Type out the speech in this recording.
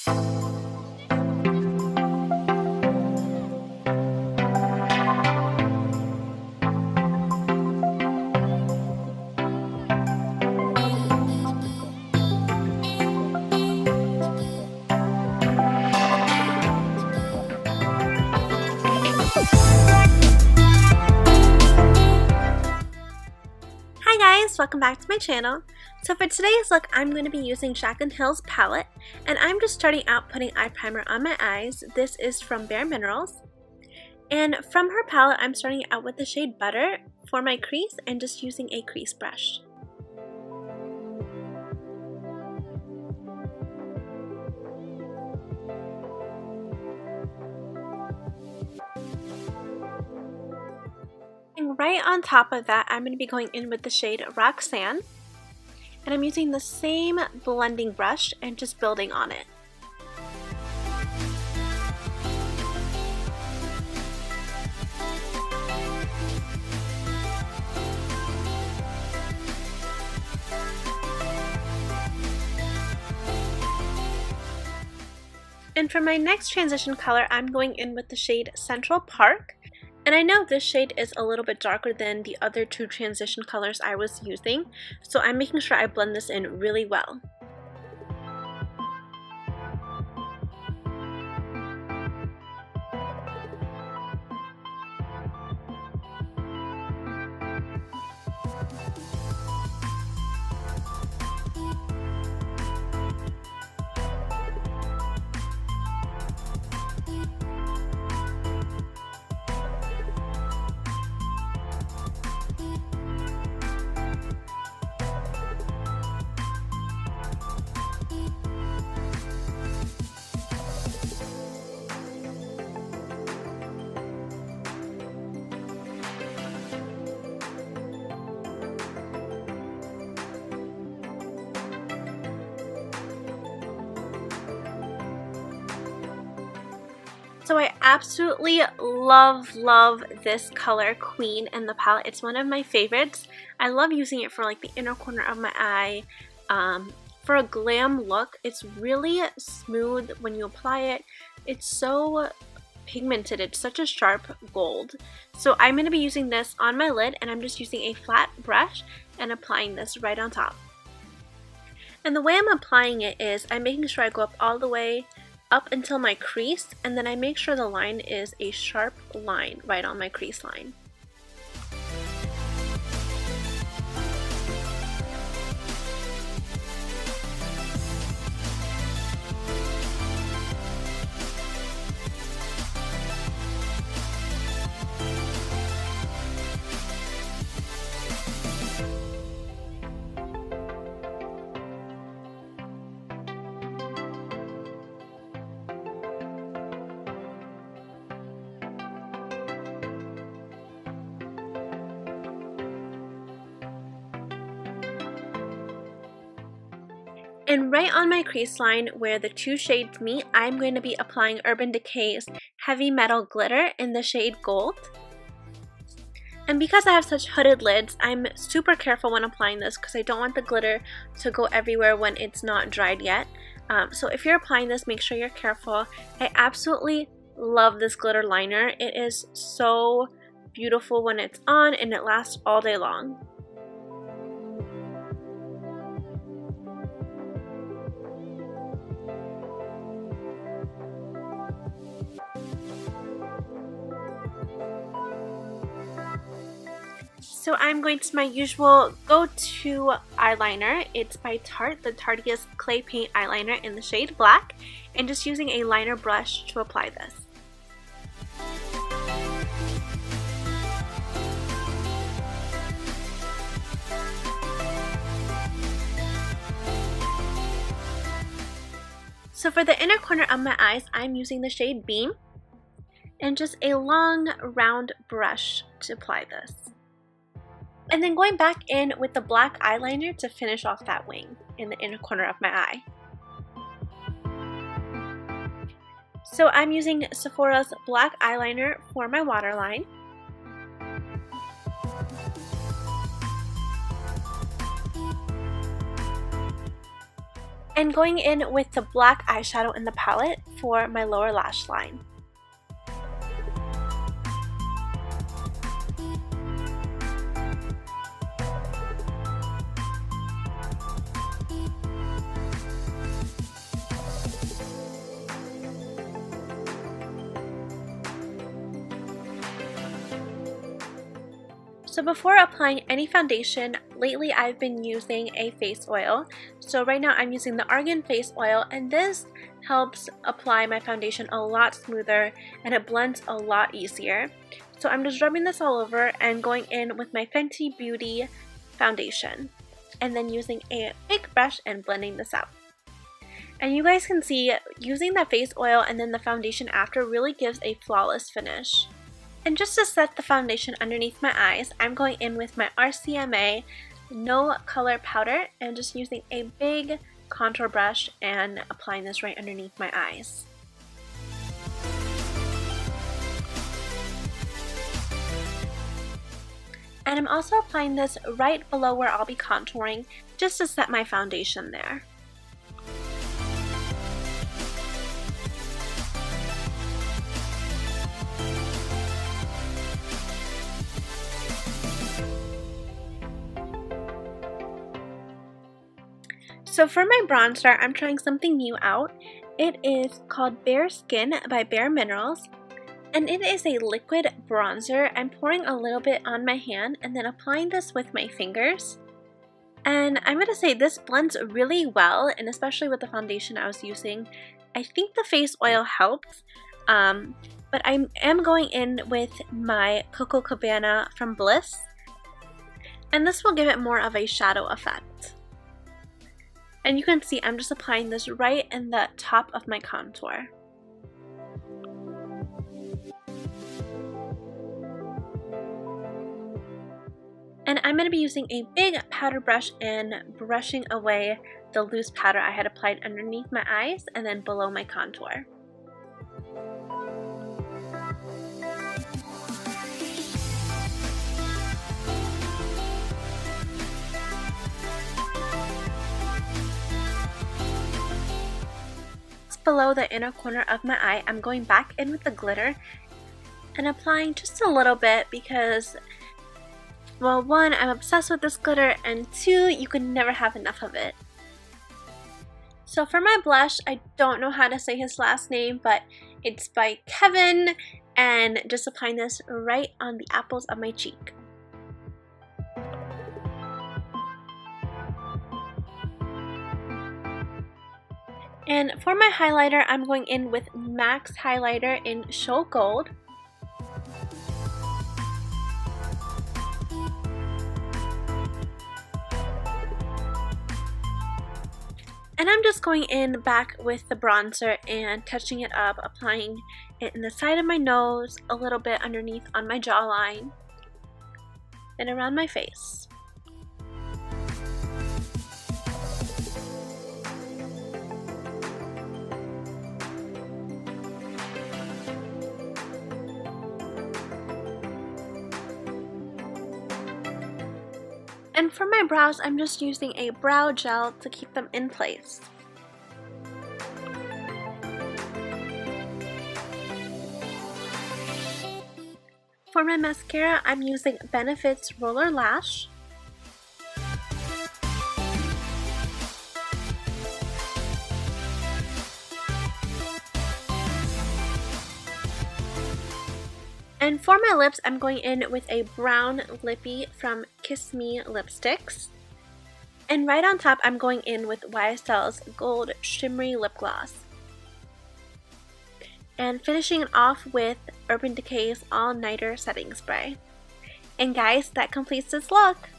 Hi guys, welcome back to my channel. So for today's look, I'm going to be using Jaclyn Hill's palette, and I'm just starting out putting eye primer on my eyes. This is from Bare Minerals. And from her palette, I'm starting out with the shade Butter for my crease and just using a crease brush. And right on top of that, I'm going to be going in with the shade Roxanne. And I'm using the same blending brush and just building on it. And for my next transition color, I'm going in with the shade Central Park. And I know this shade is a little bit darker than the other two transition colors I was using, so I'm making sure I blend this in really well. So I absolutely love this color, Queen, in the palette. It's one of my favorites. I love using it for like the inner corner of my eye. For a glam look, it's really smooth when you apply it. It's so pigmented. It's such a sharp gold. So I'm going to be using this on my lid, and I'm just using a flat brush and applying this right on top. And the way I'm applying it is I'm making sure I go up all the way up until my crease, and then I make sure the line is a sharp line right on my crease line. And right on my crease line where the two shades meet, I'm going to be applying Urban Decay's Heavy Metal Glitter in the shade Gold. And because I have such hooded lids, I'm super careful when applying this because I don't want the glitter to go everywhere when it's not dried yet. So if you're applying this, make sure you're careful. I absolutely love this glitter liner. It is so beautiful when it's on, and it lasts all day long. So I'm going to my usual go-to eyeliner. It's by Tarte, the Tarteist Clay Paint Eyeliner in the shade Black, and just using a liner brush to apply this. So for the inner corner of my eyes, I'm using the shade Beam and just a long round brush to apply this. And then going back in with the black eyeliner to finish off that wing in the inner corner of my eye. So I'm using Sephora's black eyeliner for my waterline. And going in with the black eyeshadow in the palette for my lower lash line. So before applying any foundation, lately I've been using a face oil. So right now I'm using the Argan face oil, and this helps apply my foundation a lot smoother and it blends a lot easier. So I'm just rubbing this all over and going in with my Fenty Beauty foundation and then using a big brush and blending this out. And you guys can see using the face oil and then the foundation after really gives a flawless finish. And just to set the foundation underneath my eyes, I'm going in with my RCMA No Color Powder and just using a big contour brush and applying this right underneath my eyes. And I'm also applying this right below where I'll be contouring just to set my foundation there. So for my bronzer, I'm trying something new out. It is called Bare Skin by Bare Minerals, and it is a liquid bronzer. I'm pouring a little bit on my hand and then applying this with my fingers. And I'm going to say this blends really well, and especially with the foundation I was using. I think the face oil helps, but I am going in with my Coco Cabana from Bliss, and this will give it more of a shadow effect. And you can see I'm just applying this right in the top of my contour. And I'm going to be using a big powder brush and brushing away the loose powder I had applied underneath my eyes and then below my contour. Below the inner corner of my eye, I'm going back in with the glitter and applying just a little bit because, well, one, I'm obsessed with this glitter, and two, you can never have enough of it. So for my blush, I don't know how to say his last name, but it's by Kevin, and just applying this right on the apples of my cheek. And for my highlighter, I'm going in with MAC's highlighter in Show Gold. And I'm just going in back with the bronzer and touching it up, applying it in the side of my nose, a little bit underneath on my jawline, and around my face. And for my brows, I'm just using a brow gel to keep them in place. For my mascara, I'm using Benefit's Roller Lash. And for my lips, I'm going in with a brown lippy from Kiss Me Lipsticks. And right on top, I'm going in with YSL's Gold Shimmery Lip Gloss. And finishing it off with Urban Decay's All Nighter Setting Spray. And guys, that completes this look.